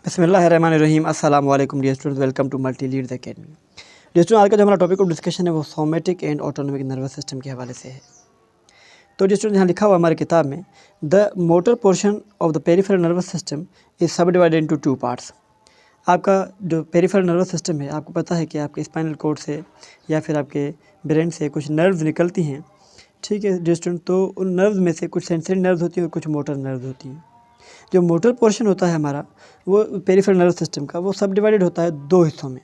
बिस्मिल्लाहिर्रहमानिर्रहीम। अस्सलाम वालेकुम dear students, welcome to Multi Leads Academy. Dear student, आज का जो हमारा टॉपिक ऑफ डिस्कशन है वो somatic and autonomic nervous system के हवाले से है। तो डियर स्टूडेंट, यहाँ लिखा हुआ हमारी किताब में the motor portion of the peripheral nervous system is सब डिवाइडेड इनटू टू पार्ट्स। आपका जो पेरिफेरल नर्वस सिस्टम है, आपको पता है कि आपके स्पाइनल कोड से या फिर आपके ब्रेन से कुछ नर्व्स निकलती हैं। ठीक है डियर स्टूडेंट, तो उन नर्व्स में से कुछ सेंसरी नर्व्स होती हैं और कुछ मोटर नर्व्स होती हैं। जो मोटर पोर्शन होता है हमारा, वो पेरिफेरल नर्वस सिस्टम का, वो सब डिवाइडेड होता है दो हिस्सों में।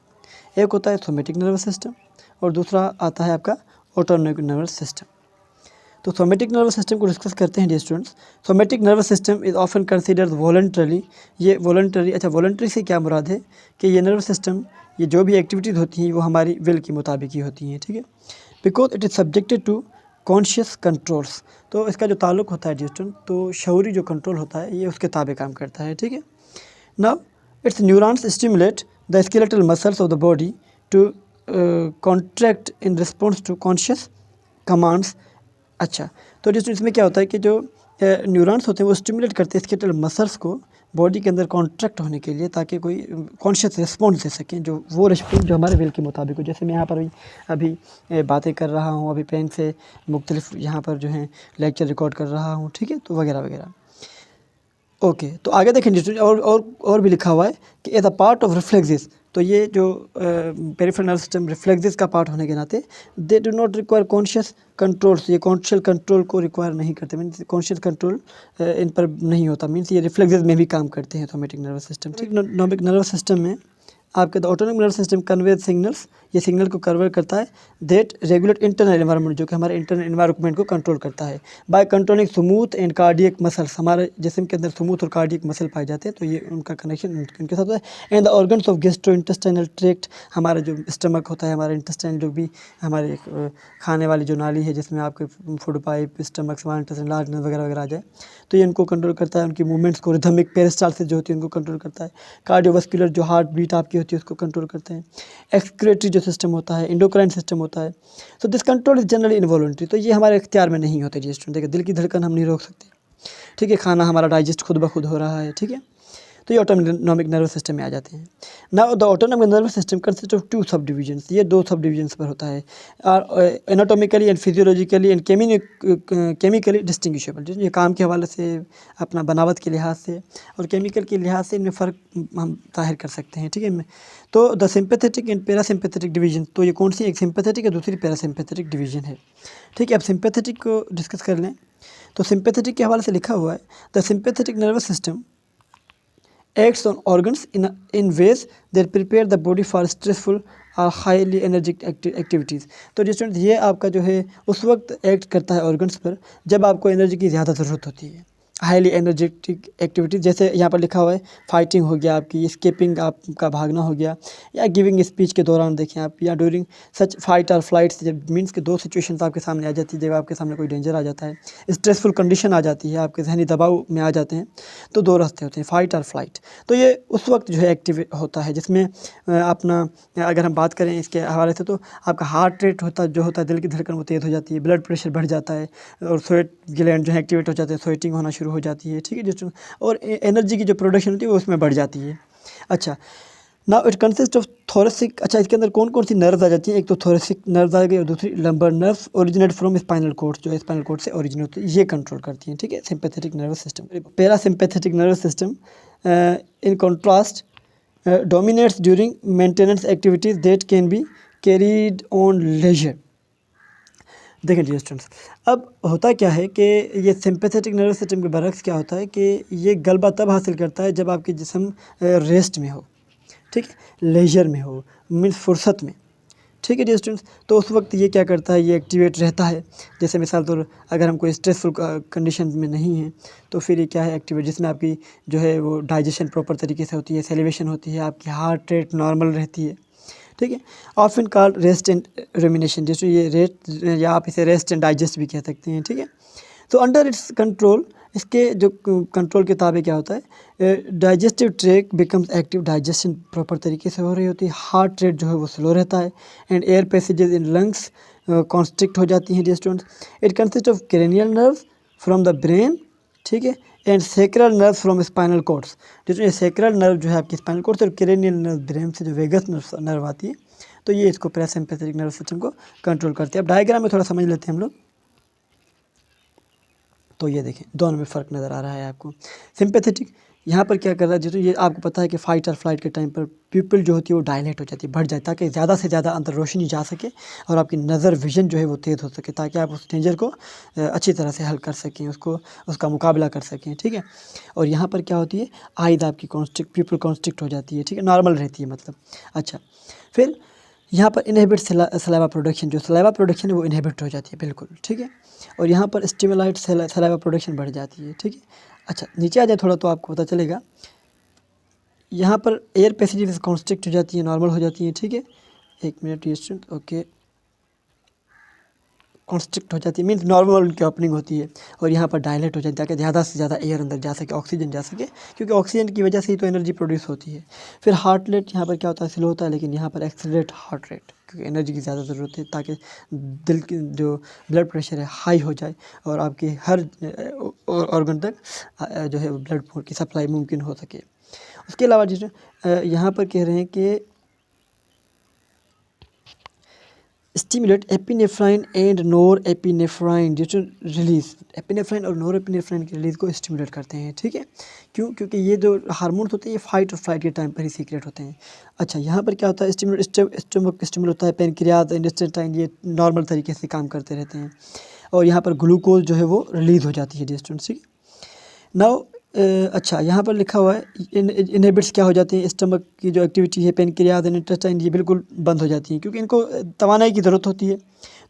एक होता है सोमेटिक नर्वस सिस्टम और दूसरा आता है आपका ऑटोनोमिक नर्वस सिस्टम। तो सोमेटिक नर्वस सिस्टम को डिस्कस करते हैं dear students. Somatic nervous system is often considered voluntarily. ये वॉलंटरी, अच्छा वॉलंटरी से क्या मुराद है कि ये नर्वस सिस्टम, ये जो भी एक्टिविटीज़ होती हैं वो हमारी विल के मुताबिक ही होती हैं। ठीक है, because it is subjected to conscious controls. तो इसका जो ताल्लुक होता है डियर स्टूडेंट, तो शऊरी जो कंट्रोल होता है ये उसके ताबे काम करता है। ठीक है, now its neurons stimulate the skeletal muscles of the body to contract in response to conscious commands. अच्छा, तो डियर स्टूडेंट, इसमें क्या होता है कि जो न्यूरॉन्स होते हैं वो स्टिमुलेट करते हैं स्केलेटल मसल्स को बॉडी के अंदर कॉन्ट्रैक्ट होने के लिए, ताकि कोई कॉन्शियस रिस्पॉन्स दे सकें, जो वो रिस्पॉन्स जो हमारे विल के मुताबिक हो। जैसे मैं यहाँ पर अभी बातें कर रहा हूँ, अभी पेन से मुख्तलिफ यहाँ पर जो है लेक्चर रिकॉर्ड कर रहा हूँ। ठीक है, तो वगैरह वगैरह। ओके, तो आगे देखें और भी लिखा हुआ है कि as a part of reflexes. तो ये जो पेरिफेरल नर्वस सिस्टम रिफ्लेक्सिस का पार्ट होने के नाते they do not require conscious controls. ये कॉन्शियस कंट्रोल को रिक्वायर नहीं करते, मीन्स कॉन्शियस कंट्रोल इन पर नहीं होता, मीन्स ये रिफ्लेक्सिस में भी काम करते हैं ऑटोमेटिक नर्वस सिस्टम। ठीक, ऑटोनोमिक नर्वस सिस्टम में आपके the autonomic nervous system convey signals, ये सिग्नल को कन्वर्ट करता है दैट रेगुलेट इंटरनल एनवायरनमेंट, जो कि हमारे इंटरनल एनवायरनमेंट को कंट्रोल करता है by controlling smooth and cardiac muscles. हमारे जिस्म के अंदर स्मूथ और कार्डियक मसल पाए जाते हैं, तो ये उनका कनेक्शन उनके साथ होता है। And the organs of gastro intestinal tract, हमारा जो स्टमक होता है, हमारे इंटेस्टाइन जो भी हमारे खाने वाली जो नाली है जिसमें आपके food pipe, stomach, small intestine, large वगैरह वगैरह आ जाए, तो ये इनको कंट्रोल करता है। उनकी मूवमेंट्स को, रिथमिक पेरिस्टाल्सिस जो होती है उनको कंट्रोल करता है। कार्डियोवास्कुलर जो हार्ट बीट आपकी होती है उसको कंट्रोल करते हैं। एक्सक्रेटरी जो सिस्टम होता है, एंडोक्राइन सिस्टम होता है। So this control is generally involuntary, तो ये हमारे इख्तियार में नहीं होते जी स्टूडेंट। देखिए, दिल की धड़कन हम नहीं रोक सकते। ठीक है, खाना हमारा डाइजेस्ट खुद ब खुद हो रहा है। ठीक है, तो ये ऑटोनोमिक नर्वस सिस्टम में आ जाते हैं। Now the autonomic nervous system consist of two sub divisions. ये दो सब डिविजन्स पर होता है, anatomically and physiologically and chemically distinguishable. ये काम के हवाले से, अपना बनावट के लिहाज से और केमिकल के लिहाज से इनमें फ़र्क हम जाहिर कर सकते हैं। ठीक है, तो the sympathetic and parasympathetic division, तो ये कौन सी, एक सिंपैथेटिक है, दूसरी पैरासिम्पैथेटिक डिवीजन है। ठीक है, अब सिंपैथेटिक को डिस्कस कर लें। तो सिंपैथेटिक के हवाले से लिखा हुआ है the sympathetic nervous system acts on organs in ways that prepare the body for stressful or highly energetic activities। तो स्टूडेंट, ये आपका जो है उस वक्त एक्ट करता है ऑर्गन्स पर जब आपको एनर्जी की ज़्यादा ज़रूरत होती है। हाईली एनर्जेटिक एक्टिविटीज़, जैसे यहाँ पर लिखा हुआ है फाइटिंग हो गया, आपकी स्केपिंग, आपका भागना हो गया, या गिविंग स्पीच के दौरान देखें आप, या ड्यूरिंग सच फाइट और फ्लाइट्स, जब मीन्स के दो सिचुएशंस आपके सामने आ जाती है, जब आपके सामने कोई डेंजर आ जाता है, स्ट्रेसफुल कंडीशन आ जाती है, आपके जहनी दबाव में आ जाते हैं, तो दो रास्ते होते हैं, फाइट और फ्लाइट। तो ये उस वक्त जो है एक्टिव होता है जिसमें अपना, अगर हम बात करें इसके हवाले से, तो आपका हार्ट रेट जो होता है, दिल की धड़कन वो तेज़ हो जाती है, ब्लड प्रेशर बढ़ जाता है और स्वेट ग्लैंड जो है एक्टिवेट हो जाते हैं, स्वेटिंग होना शुरू हो जाती है। ठीक है दोस्तों, और एनर्जी की जो प्रोडक्शन होती है वो उसमें बढ़ जाती है। अच्छा, now it consist of thoracic. अच्छा, इसके अंदर कौन कौन सी नर्व्स आ जाती हैं? एक तो थोरेसिक नर्व्स आ गई और दूसरी lumbar nerves originate from spinal cord, जो स्पाइनल कोड से ओरिजिनेट होती है, ये कंट्रोल करती हैं। ठीक है, sympathetic nervous system. Parasympathetic nervous system in contrast dominates during maintenance activities that can be carried on leisure. देखें डियर स्टूडेंट्स, अब होता क्या है कि ये सिंपैथेटिक नर्वस सिस्टम के बरक्स क्या होता है कि ये गलबा तब हासिल करता है जब आपकी जिस्म रेस्ट में हो। ठीक है, लेजर में हो, मीन्स फुर्सत में। ठीक है डियर स्टूडेंट्स, तो उस वक्त ये क्या करता है, ये एक्टिवेट रहता है। जैसे मिसाल तौर, अगर हम कोई स्ट्रेसफुल कंडीशन में नहीं हैं तो फिर ये क्या है, एक्टिवेट, जिसमें आपकी जो है वो डाइजेशन प्रॉपर तरीके से होती है, सेलिवेशन होती है, आपकी हार्ट रेट नॉर्मल रहती है। ठीक है, often called rest and remuneration, जैसे ये रेस्ट, या आप इसे रेस्ट एंड डाइजेस्ट भी कह सकते हैं। ठीक है, तो अंडर इट्स कंट्रोल, इसके जो कंट्रोल के ताबे क्या होता है, digestive track becomes active, digestion proper तरीके से हो रही होती है, हार्ट रेट जो है वो स्लो रहता है, and air passages in lungs constrict हो जाती हैं dear students. It consist of cranial nerves from the brain, ठीक है, and sacral nerve from spinal cords. जो सेक्रल नर्व जो है आपकी स्पाइनल कॉर्ड से, और क्रेनियल नर्व ब्रेन से जो वेगस नर्व आती है, तो ये इसको पैरासिम्पैथेटिक नर्वस सिस्टम को कंट्रोल करती है। अब डायग्राम में थोड़ा समझ लेते हैं हम लोग। तो ये देखें, दोनों में फ़र्क नज़र आ रहा है आपको। सिंपैथेटिक यहाँ पर क्या कर रहा है, जैसे ये आपको पता है कि फाइट और फ्लाइट के टाइम पर प्यूपिल जो होती है वो डायलेट हो जाती है, बढ़ जाए, ताकि ज़्यादा से ज़्यादा अंदर रोशनी जा सके और आपकी नज़र विजन जो है वो तेज़ हो सके, ताकि आप उस डेंजर को अच्छी तरह से हल कर सकें, उसका मुकाबला कर सकें, ठीक है। और यहाँ पर क्या होती है, आइज़ आपकी प्यूपिल कॉन्स्ट्रिक्ट हो जाती है, ठीक है, नॉर्मल रहती है मतलब। अच्छा, फिर यहाँ पर इनहिबिट सलाइवा प्रोडक्शन, जो सलाइवा प्रोडक्शन है वो इनहिबिट हो जाती है, बिल्कुल, ठीक है। और यहाँ पर स्टिमुलाइट सलाइवा प्रोडक्शन बढ़ जाती है, ठीक है। अच्छा, नीचे आ जाए थोड़ा तो आपको पता चलेगा। यहाँ पर एयर पैसेजेस कॉन्स्ट्रिक्ट हो जाती है, नॉर्मल हो जाती है, ठीक है। एक मिनट ये स्टूडेंट, ओके, कॉन्स्ट्रिक्ट हो जाती है मीन्स नॉर्मल उनकी ओपनिंग होती है, और यहाँ पर डायलेट हो जाती है ताकि ज़्यादा से ज़्यादा एयर अंदर जा सके, ऑक्सीजन जा सके, क्योंकि ऑक्सीजन की वजह से ही तो एनर्जी प्रोड्यूस होती है। फिर हार्ट रेट यहाँ पर क्या होता है, स्लो होता है, लेकिन यहाँ पर एक्सेलरेट हार्ट रेट, क्योंकि एनर्जी की ज़्यादा ज़रूरत है, ताकि दिल की जो ब्लड प्रेशर है हाई हो जाए और आपके हर ऑर्गन तक जो है ब्लड की सप्लाई मुमकिन हो सके। उसके अलावा जिसमें यहाँ पर कह रहे हैं कि stimulate epinephrine and NOR epinephrine जो रिलीज, एपिनेफ्राइन और नोर एपिनेफ्राइन की रिलीज को स्टिमुलेट करते हैं, ठीक है। क्यों? क्योंकि ये जो हार्मोन्स होते हैं ये फाइट और फ्लाइट के टाइम पर ही सीक्रेट होते हैं। अच्छा, यहाँ पर क्या होता है, स्टिमुलेट होता है पेनक्रियाज, इंटेस्टाइन, ये नॉर्मल तरीके से काम करते रहते हैं। और यहाँ पर ग्लूकोज जो है वो रिलीज़ हो जाती है डिस्टेंस, ठीक है। नाउ अच्छा, यहाँ पर लिखा हुआ है इनहिबिट्स क्या हो जाती हैं, स्टमक की जो एक्टिविटी है, पेनक्रियाज एंड इंटेस्टाइन, ये बिल्कुल बंद हो जाती हैं, क्योंकि इनको तवानाई की ज़रूरत होती है।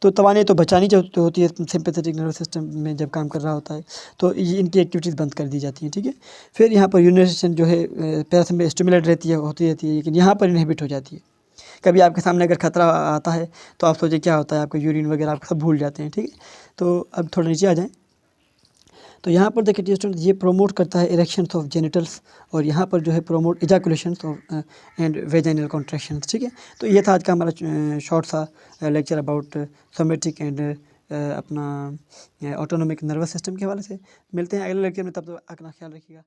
तो तवानाई तो बचानी होती है सिंपैथेटिक नर्वस सिस्टम में जब काम कर रहा होता है, तो ये इनकी एक्टिविटीज़ बंद कर दी जाती हैं, ठीक है। फिर यहाँ पर यूरिनेशन जो है पैरासिम्पैथेटिक स्टिमुलेट होती रहती है, लेकिन यहाँ पर इनहिबिट हो जाती है। कभी आपके सामने अगर खतरा आता है तो आप सोचिए क्या होता है, आपका यूरिन वगैरह आप सब भूल जाते हैं, ठीक है। तो अब थोड़ा नीचे आ जाएँ, तो यहाँ पर देखिए स्टूडेंट, ये प्रोमोट करता है इरेक्शंस ऑफ जेनिटल्स, और यहाँ पर जो है promote ejaculations of and vaginal contractions, ठीक है। तो ये था आज का हमारा शॉर्ट सा लेक्चर अबाउट सोमेटिक एंड अपना ऑटोनोमिक नर्वस सिस्टम के हवाले से। मिलते हैं अगले लेक्चर में, तब तक अपना ख्याल रखिएगा।